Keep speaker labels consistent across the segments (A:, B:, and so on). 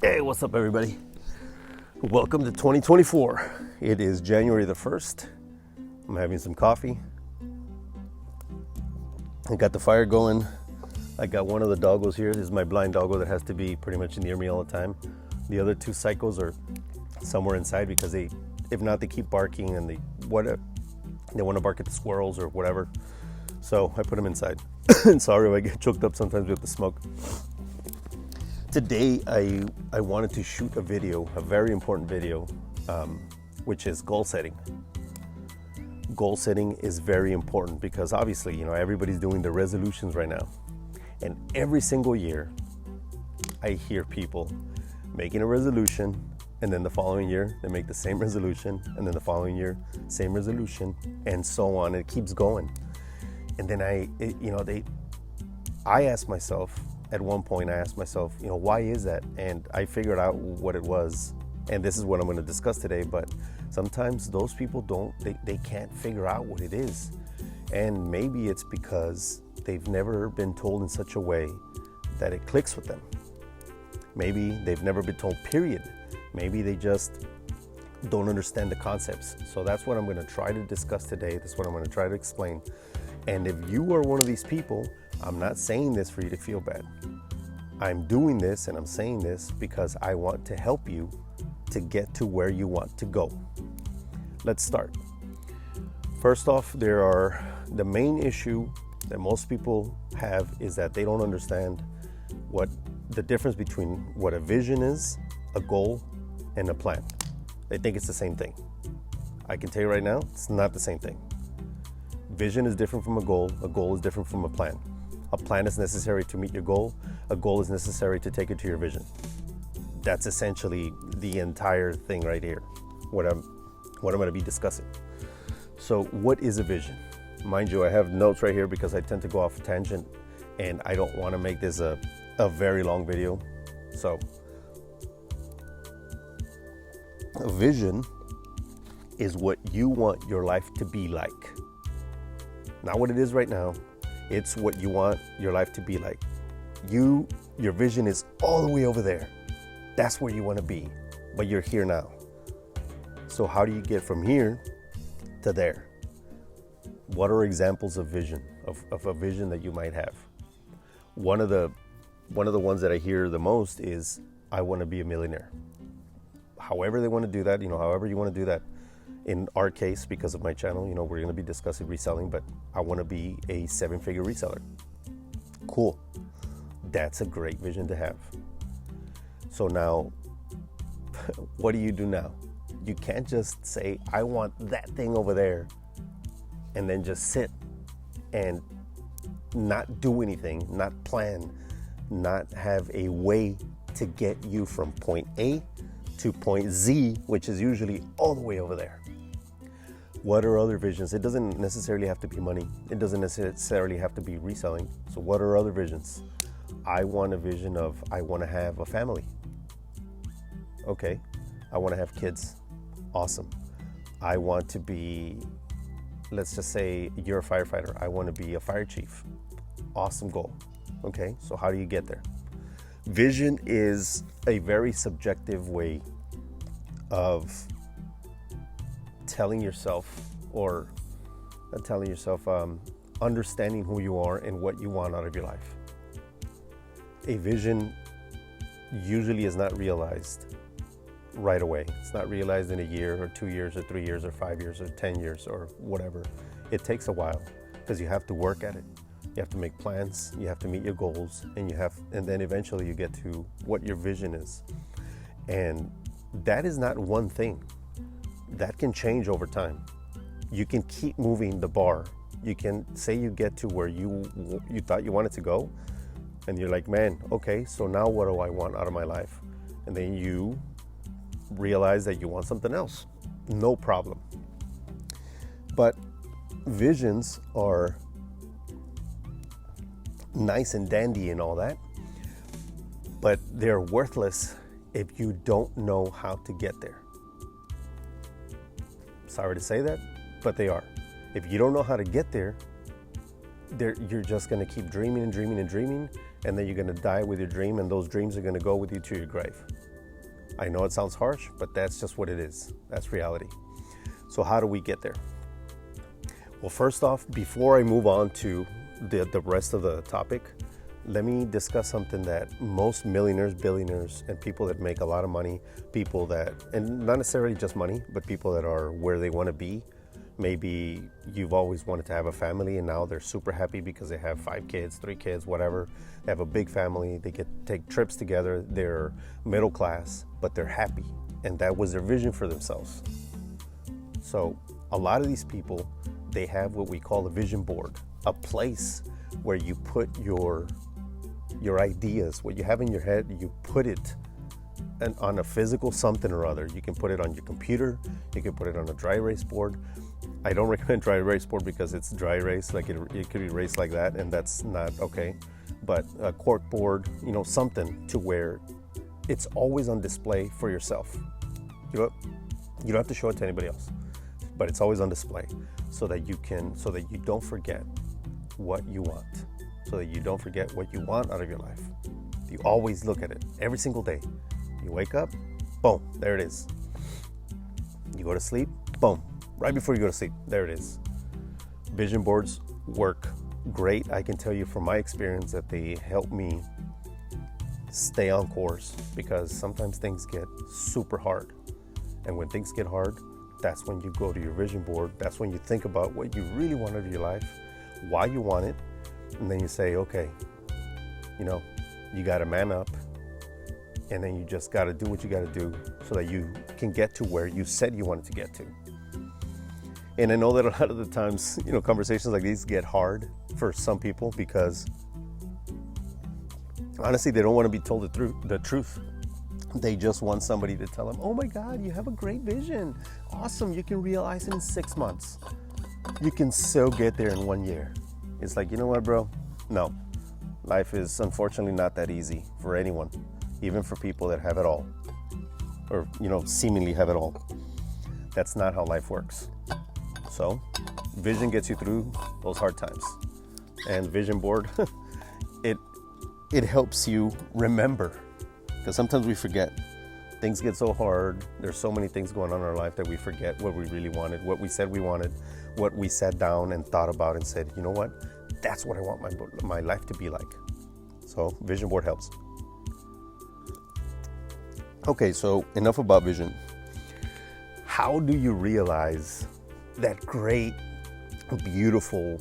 A: Hey, what's up, everybody? Welcome to 2024. It is January the 1st. I'm having some coffee. I got the fire going. I got one of the doggos here. This is my blind doggo that has to be pretty much near me all the time. The other two psychos are somewhere inside because if not, they keep barking and they want to bark at the squirrels or whatever. So I put them inside. And sorry if I get choked up sometimes with the smoke. Today, I wanted to shoot a video, a very important video, which is goal setting. Goal setting is very important because obviously, everybody's doing the resolutions right now. And every single year, I hear people making a resolution, and then the following year, they make the same resolution, and then the following year, same resolution, and so on. It keeps going. And then I asked myself, at one point, why is that? And I figured out what it was. And this is what I'm going to discuss today. But sometimes those people they can't figure out what it is. And maybe it's because they've never been told in such a way that it clicks with them. Maybe they've never been told, period. Maybe they just don't understand the concepts. So that's what I'm going to try to discuss today. That's what I'm going to try to explain. And if you are one of these people, I'm not saying this for you to feel bad. I'm doing this and I'm saying this because I want to help you to get to where you want to go. Let's start. First off, the main issue that most people have is that they don't understand what the difference between what a vision is, a goal, and a plan. They think it's the same thing. I can tell you right now, it's not the same thing. Vision is different from a goal is different from a plan. A plan is necessary to meet your goal. A goal is necessary to take it to your vision. That's essentially the entire thing right here, what I'm going to be discussing. So what is a vision? Mind you, I have notes right here because I tend to go off a tangent and I don't want to make this a very long video. So a vision is what you want your life to be like. Not what it is right now. It's what you want your life to be like. Your vision is all the way over there. That's where you want to be, but you're here now. So how do you get from here to there? What are examples of vision, of a vision that you might have? One of the ones that I hear the most is, I want to be a millionaire. However they want to do that, however you want to do that. In our case, because of my channel, we're going to be discussing reselling, but I want to be a 7-figure reseller. Cool. That's a great vision to have. So now, what do you do now? You can't just say, I want that thing over there, and then just sit and not do anything, not plan, not have a way to get you from point A to point Z, which is usually all the way over there. What are other visions? It doesn't necessarily have to be money. It doesn't necessarily have to be reselling. So what are other visions? I want a vision of, I want to have a family. Okay. I want to have kids. Awesome. I want to be, let's just say you're a firefighter. I want to be a fire chief. Awesome goal. Okay. So how do you get there? Vision is a very subjective way of telling yourself, or not telling yourself, understanding who you are and what you want out of your life. A vision usually is not realized right away. It's not realized in a year or 2 years or 3 years or 5 years or 10 years or whatever. It takes a while because you have to work at it. You have to make plans, you have to meet your goals, and then eventually you get to what your vision is. And that is not one thing. That can change over time. You can keep moving the bar. You can say you get to where you thought you wanted to go, and you're like, man, okay, so now what do I want out of my life? And then you realize that you want something else. No problem. But visions are nice and dandy and all that, but they're worthless if you don't know how to get there. Sorry to say that, but they are. If you don't know how to get there, you're just going to keep dreaming and dreaming and dreaming, and then you're going to die with your dream, and those dreams are going to go with you to your grave. I know it sounds harsh, but that's just what it is. That's reality. So how do we get there? Well, first off, before I move on to the rest of the topic, let me discuss something that most millionaires, billionaires, and people that make a lot of money, people that, and not necessarily just money, but people that are where they want to be. Maybe you've always wanted to have a family and now they're super happy because they have 5 kids, 3 kids, whatever. They have a big family, they get take trips together, they're middle class, but they're happy. And that was their vision for themselves. So a lot of these people, they have what we call a vision board, a place where you put your ideas, what you have in your head, you put it on a physical something or other. You can put it on your computer, you can put it on a dry erase board. I don't recommend dry erase board because it's dry erase, like it could be erased like that, and that's not okay. But a cork board, something to where it's always on display for yourself. You don't have to show it to anybody else, but it's always on display so that you don't forget what you want, so that you don't forget what you want out of your life. You always look at it every single day. You wake up, boom, there it is. You go to sleep, boom, right before you go to sleep, there it is. Vision boards work great. I can tell you from my experience that they help me stay on course, because sometimes things get super hard. And when things get hard, that's when you go to your vision board. That's when you think about what you really want out of your life, why you want it, and then you say, okay, you got to man up, and then you just got to do what you got to do so that you can get to where you said you wanted to get to. And I know that a lot of the times, conversations like these get hard for some people because honestly, they don't want to be told the truth. They just want somebody to tell them, oh my God, you have a great vision. Awesome, you can realize it in 6 months. You can still get there in 1 year. It's like, you know what, bro? No. Life is unfortunately not that easy for anyone, even for people that have it all, or, seemingly have it all. That's not how life works. So, vision gets you through those hard times. And vision board, it helps you remember. Because sometimes we forget. Things get so hard. There's so many things going on in our life that we forget what we really wanted, what we said we wanted, what we sat down and thought about and said, you know what? That's what I want my life to be like. So vision board helps. Okay, so enough about vision. How do you realize that great, beautiful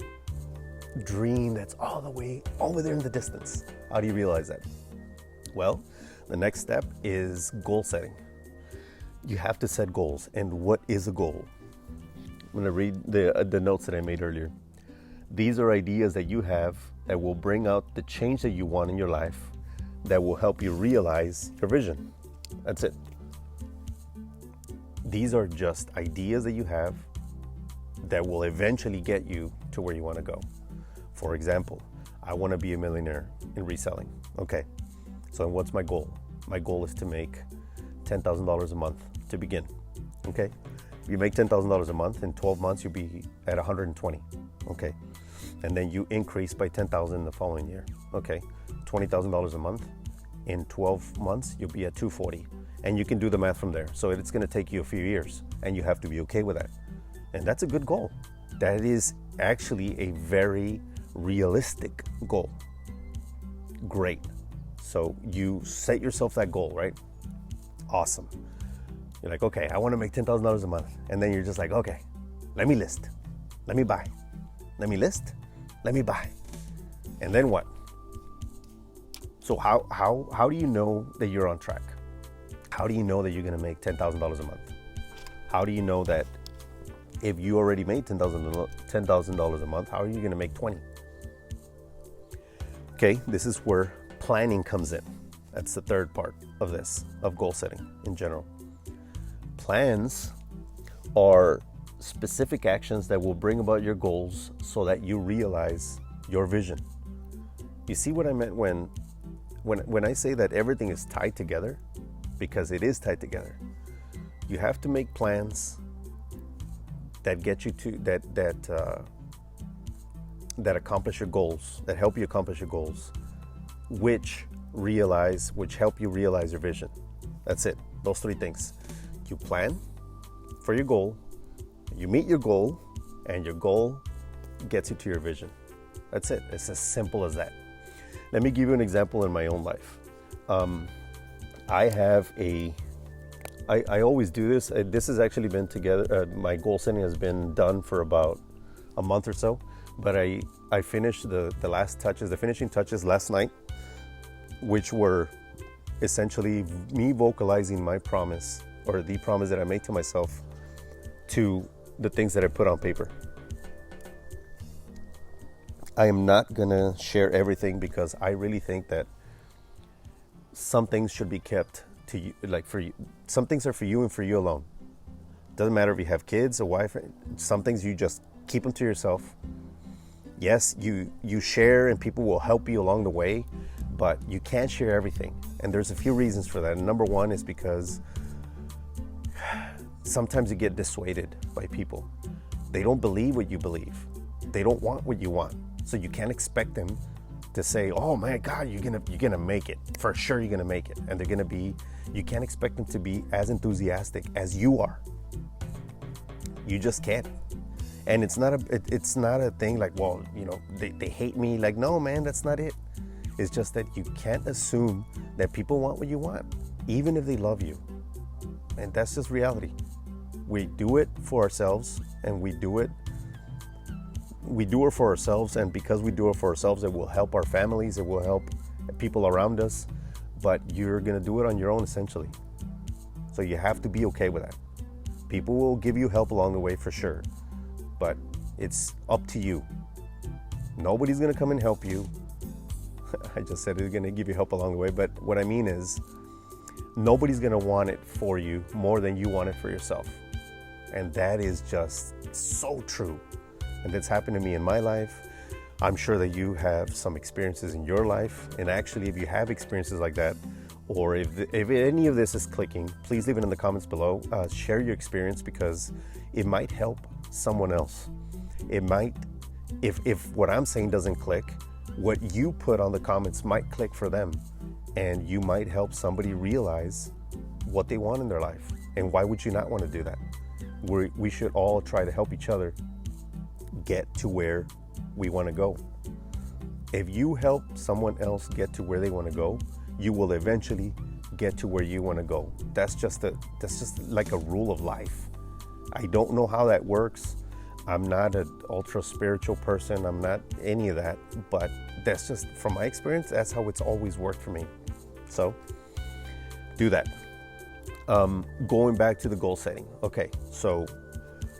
A: dream that's all the way over there in the distance? How do you realize that? Well, the next step is goal setting. You have to set goals. And what is a goal? I'm going to read the notes that I made earlier. These are ideas that you have that will bring out the change that you want in your life, that will help you realize your vision. That's it. These are just ideas that you have that will eventually get you to where you want to go. For example, I want to be a millionaire in reselling. Okay. So what's my goal? My goal is to make $10,000 a month to begin. Okay. If you make $10,000 a month, in 12 months, you'll be at 120. Okay. And then you increase by 10,000 the following year. Okay. $20,000 a month. In 12 months, you'll be at 240. And you can do the math from there. So it's going to take you a few years, and you have to be okay with that. And that's a good goal. That is actually a very realistic goal. Great. So you set yourself that goal, right? Awesome. You're like, okay, I want to make $10,000 a month. And then you're just like, okay, let me list. Let me buy. Let me list. Let me buy. And then what? So how do you know that you're on track? How do you know that you're going to make $10,000 a month? How do you know that if you already made $10,000 a month, how are you going to make 20? Okay, this is where planning comes in. That's the third part of this, of goal setting in general. Plans are specific actions that will bring about your goals so that you realize your vision. You see what I meant when I say that everything is tied together? Because it is tied together. You have to make plans that get you to that accomplish your goals, that help you accomplish your goals, which help you realize your vision. That's it. Those three things. You plan for your goal, you meet your goal, and your goal gets you to your vision. That's it. It's as simple as that. Let me give you an example in my own life. I always do this. This has actually been together. My goal setting has been done for about a month or so, but I finished the last touches, the finishing touches last night, which were essentially me vocalizing my promise, or the promise that I made to myself, to the things that I put on paper. I am not gonna share everything because I really think that some things should be kept to you, like for you. Some things are for you and for you alone. Doesn't matter if you have kids, a wife. Some things you just keep them to yourself. Yes, you share and people will help you along the way, but you can't share everything. And there's a few reasons for that. And number one is because sometimes you get dissuaded by people. They don't believe what you believe. They don't want what you want. So you can't expect them to say, "Oh my God, you're gonna make it. For sure you're gonna make it." And they're gonna be, you can't expect them to be as enthusiastic as you are. You just can't. And it's not a thing like, well, they hate me. Like, no, man, that's not it. It's just that you can't assume that people want what you want, even if they love you. And that's just reality. We do it for ourselves, and we do it for ourselves, and because we do it for ourselves, it will help our families, it will help people around us, but you're gonna do it on your own essentially. So you have to be okay with that. People will give you help along the way for sure, but it's up to you. Nobody's gonna come and help you. I just said it's gonna give you help along the way, but what I mean is nobody's gonna want it for you more than you want it for yourself. And that is just so true. And that's happened to me in my life. I'm sure that you have some experiences in your life. And actually, if you have experiences like that, or if any of this is clicking, please leave it in the comments below. Share your experience because it might help someone else. It might, if what I'm saying doesn't click, what you put on the comments might click for them. And you might help somebody realize what they want in their life. And why would you not want to do that? We should all try to help each other get to where we want to go. If you help someone else get to where they want to go, you will eventually get to where you want to go. That's just like a rule of life. I don't know how that works. I'm not an ultra spiritual person. I'm not any of that, but that's just from my experience. That's how it's always worked for me. So do that. Going back to the goal setting. Okay, so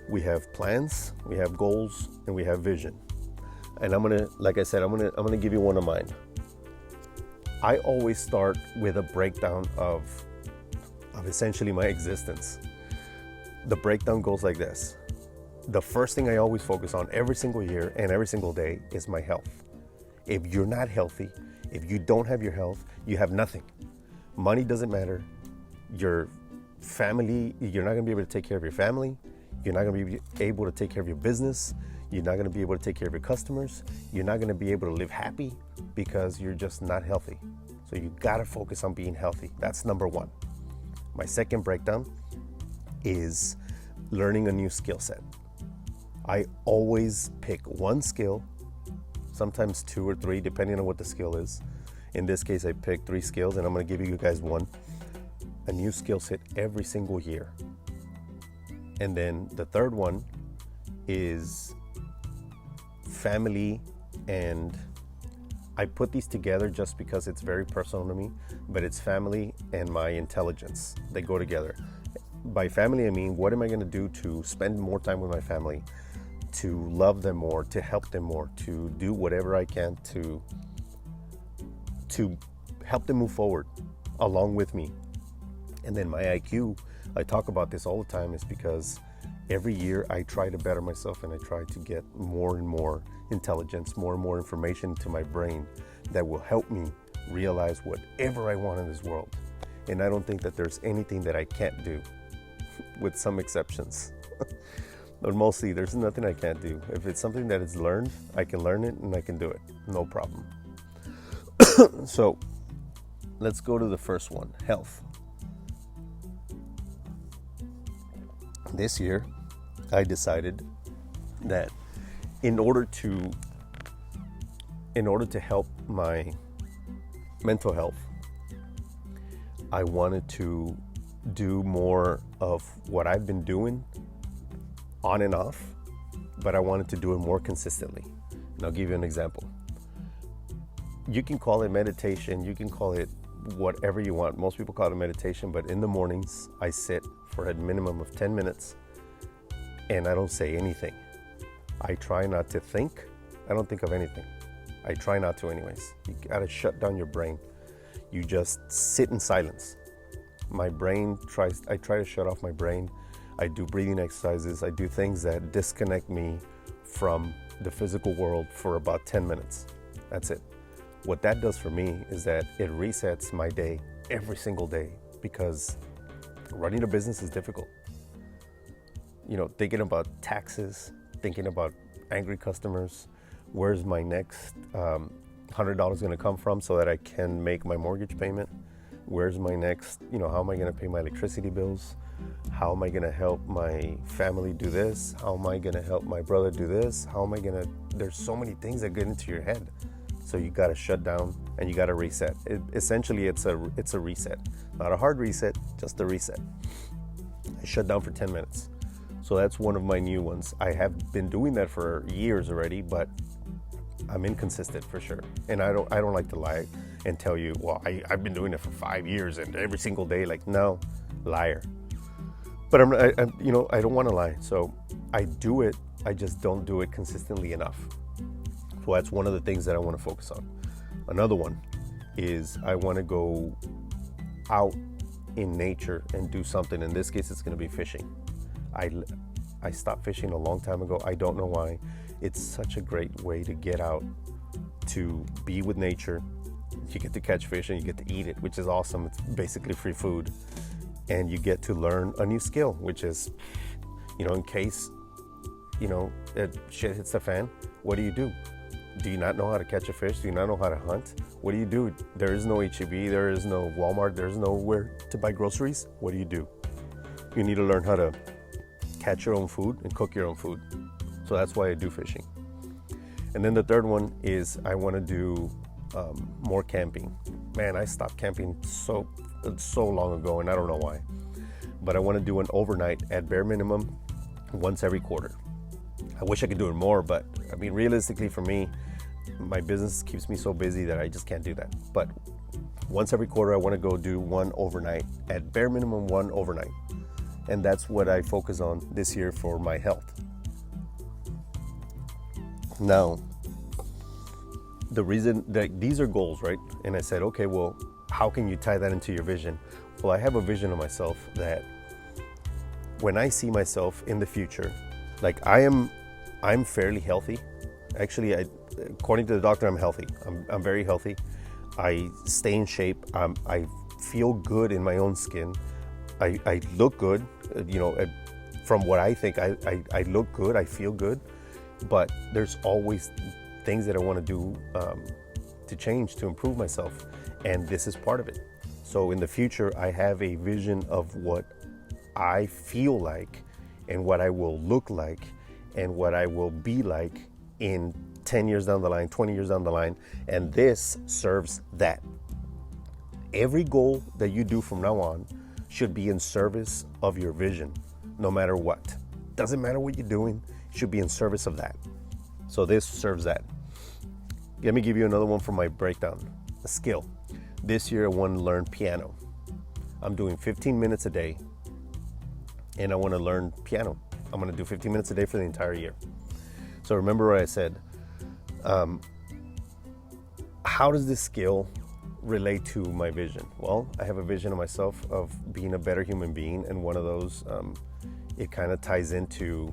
A: we have plans, we have goals, and we have vision. And I'm gonna give you one of mine. I always start with a breakdown of essentially my existence. The breakdown goes like this. The first thing I always focus on every single year and every single day is my health. If you're not healthy, if you don't have your health, you have nothing. Money doesn't matter. Your family, you're not gonna be able to take care of your family. You're not going to be able to take care of your business. You're not going to be able to take care of your customers. You're not going to be able to live happy because you're just not healthy. So you got to focus on being healthy. That's number one. My second breakdown is learning a new skill set. I always pick one skill, sometimes two or three, depending on what the skill is. In this case, I picked 3 skills, and I'm going to give you guys a new skill set every single year. And then the third one is family, and I put these together just because it's very personal to me, but it's family and my intelligence. They go together. By family, I mean, what am I going to do to spend more time with my family, to love them more, to help them more, to do whatever I can to help them move forward along with me. And then my IQ, I talk about this all the time, is because every year I try to better myself and I try to get more and more intelligence, more and more information into my brain that will help me realize whatever I want in this world. And I don't think that there's anything that I can't do, with some exceptions. But mostly there's nothing I can't do. If it's something that is learned, I can learn it and I can do it. No problem. So let's go to the first one, health. This year, I decided that in order to help my mental health, I wanted to do more of what I've been doing on and off, but I wanted to do it more consistently. And I'll give you an example. You can call it meditation, you can call it whatever you want. Most people call it meditation, but in the mornings, I sit for a minimum of 10 minutes and I don't say anything. I try not to think. I don't think of anything. I try not to anyways. You gotta shut down your brain. You just sit in silence. I try to shut off my brain. I do breathing exercises. I do things that disconnect me from the physical world for about 10 minutes. That's it. What that does for me is that it resets my day every single day, because running a business is difficult. Thinking about taxes, thinking about angry customers, where's my next $100 going to come from so that I can make my mortgage payment? Where's my next, how am I going to pay my electricity bills? How am I going to help my family do this? How am I going to help my brother do this? There's so many things that get into your head. So you got to shut down and you got to reset. Essentially, it's a reset. Not a hard reset, just a reset. I shut down for 10 minutes. So that's one of my new ones. I have been doing that for years already, but I'm inconsistent for sure. And I don't like to lie and tell you, well, I've been doing it for 5 years and every single day. Like, no, liar. But I don't want to lie. So I do it. I just don't do it consistently enough. So that's one of the things that I want to focus on. Another one is I want to go out in nature and do something. In this case, it's going to be fishing. I stopped fishing a long time ago. I don't know why. It's such a great way to get out, to be with nature. You get to catch fish and you get to eat it, which is awesome. It's basically free food. And you get to learn a new skill, which is, in case, shit hits the fan, what do? Do you not know how to catch a fish? Do you not know how to hunt? What do you do? There is no H-E-B, there is no Walmart, there's nowhere to buy groceries. What do? You need to learn how to catch your own food and cook your own food. So that's why I do fishing. And then the third one is I want to do more camping. Man, I stopped camping so long ago, and I don't know why. But I want to do an overnight at bare minimum once every quarter. I wish I could do it more, but realistically for me, my business keeps me so busy that I just can't do that. But once every quarter, I want to go do one overnight, at bare minimum one overnight. And that's what I focus on this year for my health. Now, the reason that these are goals, right? And I said, okay, well, how can you tie that into your vision? Well, I have a vision of myself that when I see myself in the future, like I'm fairly healthy. Actually, according to the doctor, I'm healthy. I'm very healthy. I stay in shape. I feel good in my own skin. I look good. From what I think, I look good. I feel good. But there's always things that I want to do to change, to improve myself. And this is part of it. So in the future, I have a vision of what I feel like and what I will look like and what I will be like in 10 years down the line, 20 years down the line. And this serves that. Every goal that you do from now on should be in service of your vision, no matter what. Doesn't matter what you're doing, it should be in service of that. So this serves that. Let me give you another one for my breakdown. A skill. This year I want to learn piano. I'm doing 15 minutes a day and I want to learn piano. I'm going to do 15 minutes a day for the entire year. So remember what I said. How does this skill relate to my vision? Well, I have a vision of myself of being a better human being, and one of those, it kind of ties into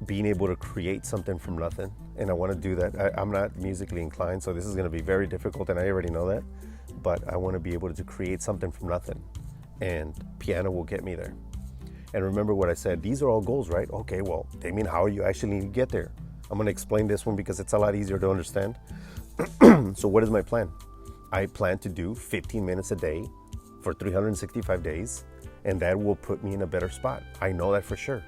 A: being able to create something from nothing, and I want to do that. I'm not musically inclined, so this is going to be very difficult, and I already know that, but I want to be able to create something from nothing, and piano will get me there. And remember what I said, these are all goals, right? Okay, well, Damien, how are you actually going to get there? I'm going to explain this one because it's a lot easier to understand. So what is my plan? I plan to do 15 minutes a day for 365 days and that will put me in a better spot. I know that for sure.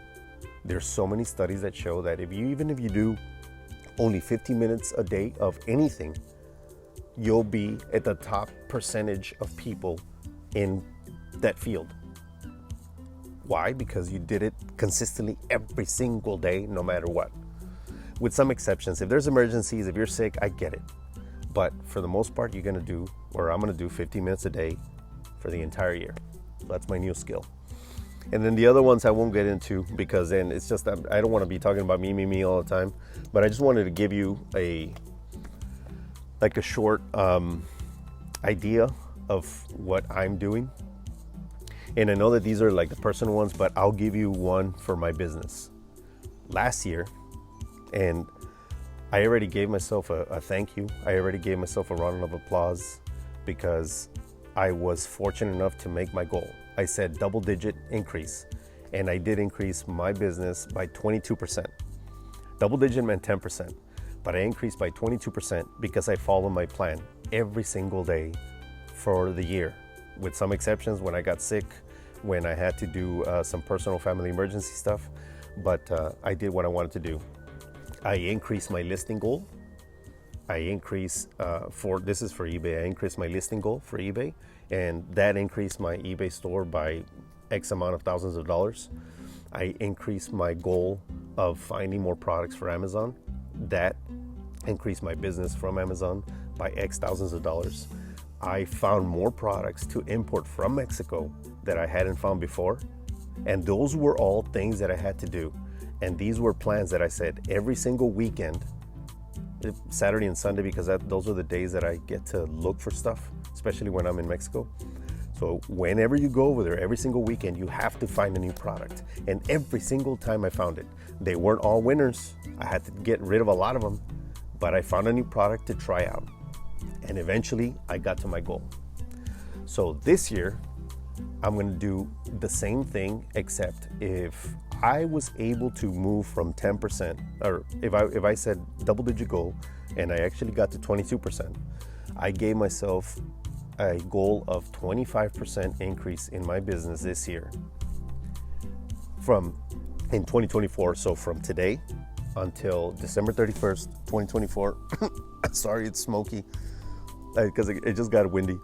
A: There's so many studies that show that even if you do only 50 minutes a day of anything, you'll be at the top percentage of people in that field. Why? Because you did it consistently every single day, no matter what. With some exceptions, if there's emergencies, if you're sick, I get it. But for the most part, I'm gonna do 50 minutes a day for the entire year. So that's my new skill. And then the other ones I won't get into, because then it's just that I don't want to be talking about me all the time. But I just wanted to give you a short idea of what I'm doing. And I know that these are like the personal ones, but I'll give you one for my business. Last year, and I already gave myself a thank you. I already gave myself a round of applause because I was fortunate enough to make my goal. I said double-digit increase, and I did increase my business by 22%. Double-digit meant 10%, but I increased by 22% because I followed my plan every single day for the year, with some exceptions when I got sick, when I had to do some personal family emergency stuff, but I did what I wanted to do. I increased my listing goal. This is for eBay. I increased my listing goal for eBay, and that increased my eBay store by X amount of thousands of dollars. I increased my goal of finding more products for Amazon. That increased my business from Amazon by X thousands of dollars. I found more products to import from Mexico that I hadn't found before, and those were all things that I had to do. And these were plans that I said every single weekend, Saturday and Sunday, because those are the days that I get to look for stuff, especially when I'm in Mexico. So whenever you go over there, every single weekend, you have to find a new product. And every single time I found it, they weren't all winners. I had to get rid of a lot of them, but I found a new product to try out. And eventually I got to my goal. So this year, I'm gonna do the same thing, except if I was able to move from 10%, or if I said double-digit goal and I actually got to 22%, I gave myself a goal of 25% increase in my business this year in 2024. So from today until December 31st, 2024, sorry, it's smoky because it just got windy.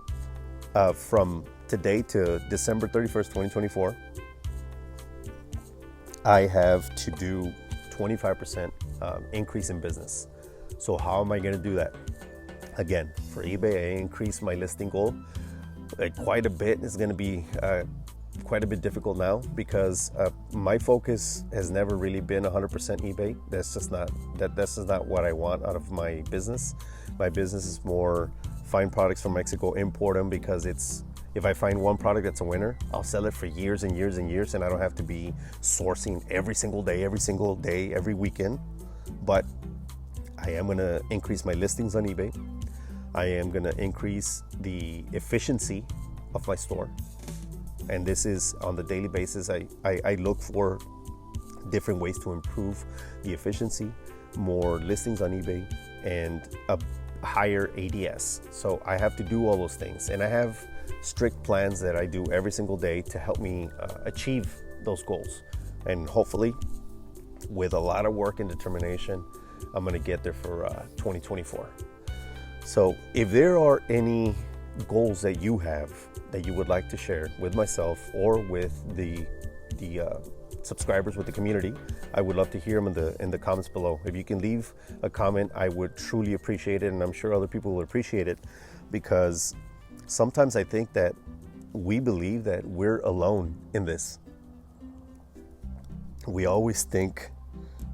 A: From today to December 31st, 2024, I have to do 25% increase in business. So how am I going to do that? Again, for eBay, I increased my listing goal quite a bit. It's going to be quite a bit difficult now because my focus has never really been 100% eBay. That's just not what I want out of my business. My business is more find products from Mexico, import them, because if I find one product that's a winner, I'll sell it for years and years and years, and I don't have to be sourcing every single day, every weekend. But I am going to increase my listings on eBay. I am going to increase the efficiency of my store. And this is on the daily basis. I look for different ways to improve the efficiency, more listings on eBay, and a higher ADS. So I have to do all those things. And I have strict plans that I do every single day to help me achieve those goals. And hopefully, with a lot of work and determination, I'm going to get there for 2024. So if there are any goals that you have that you would like to share with myself or with the subscribers, with the community, I would love to hear them in the comments below. If you can leave a comment, I would truly appreciate it, and I'm sure other people will appreciate it, because sometimes I think that we believe that we're alone in this. We always think,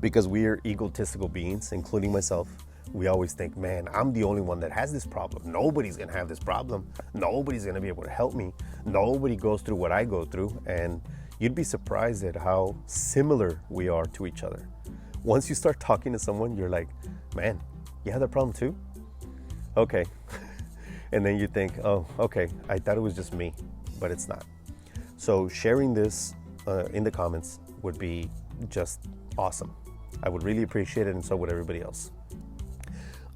A: because we are egotistical beings, including myself, we always think, man, I'm the only one that has this problem. Nobody's gonna have this problem. Nobody's gonna be able to help me. Nobody goes through what I go through. And you'd be surprised at how similar we are to each other. Once you start talking to someone, you're like, man, you have that problem too? Okay. And then you think, oh, okay, I thought it was just me, but it's not. So sharing this in the comments would be just awesome. I would really appreciate it, and so would everybody else.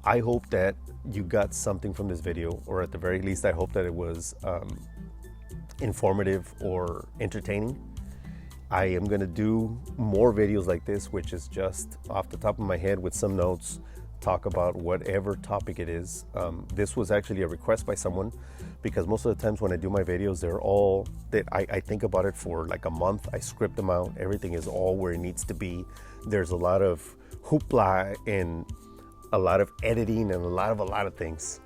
A: I hope that you got something from this video, or at the very least, I hope that it was informative or entertaining. I am going to do more videos like this, which is just off the top of my head with some notes, talk about whatever topic it is. This was actually a request by someone, because most of the times when I do my videos, they're all that I think about it for like a month. I script them out. Everything is all where it needs to be. There's a lot of hoopla and a lot of editing and a lot of things.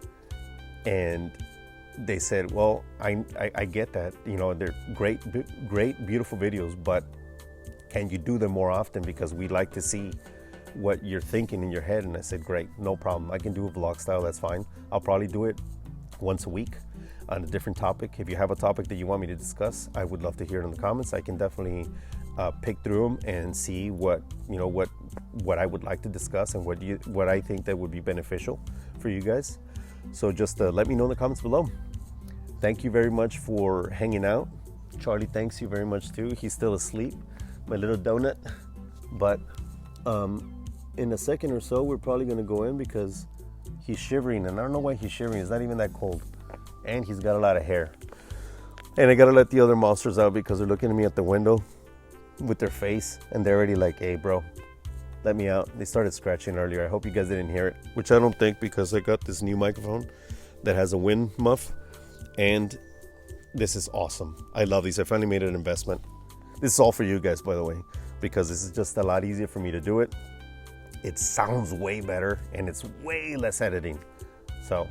A: And they said, well, I get that, you know, they're great, beautiful videos, but can you do them more often? Because we'd like to see what you're thinking in your head. And I said, great, no problem. I can do a vlog style, that's fine. I'll probably do it once a week on a different topic. If you have a topic that you want me to discuss, I would love to hear it in the comments. I can definitely pick through them and see what, you know, what I would like to discuss and what I think that would be beneficial for you guys. So just let me know in the comments below. Thank you very much for hanging out. Charlie thanks you very much too. He's still asleep, my little donut. But in a second or so, we're probably gonna go in because he's shivering, and I don't know why he's shivering. It's not even that cold. And he's got a lot of hair. And I gotta let the other monsters out because they're looking at me at the window with their face, and they're already like, hey bro, let me out. They started scratching earlier. I hope you guys didn't hear it, which I don't think, because I got this new microphone that has a wind muff, and this is awesome. I love these. I finally made an investment. This is all for you guys, by the way, because this is just a lot easier for me to do it. It sounds way better, and it's way less editing. So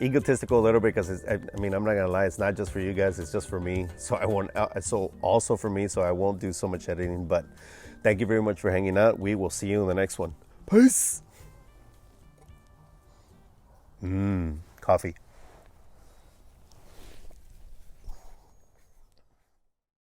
A: egotistical a little bit, because I mean, I'm not gonna lie, it's not just for you guys, it's just for me. So I won't, so also for me, so I won't do so much editing. But thank you very much for hanging out. We will see you in the next one. Peace. Coffee.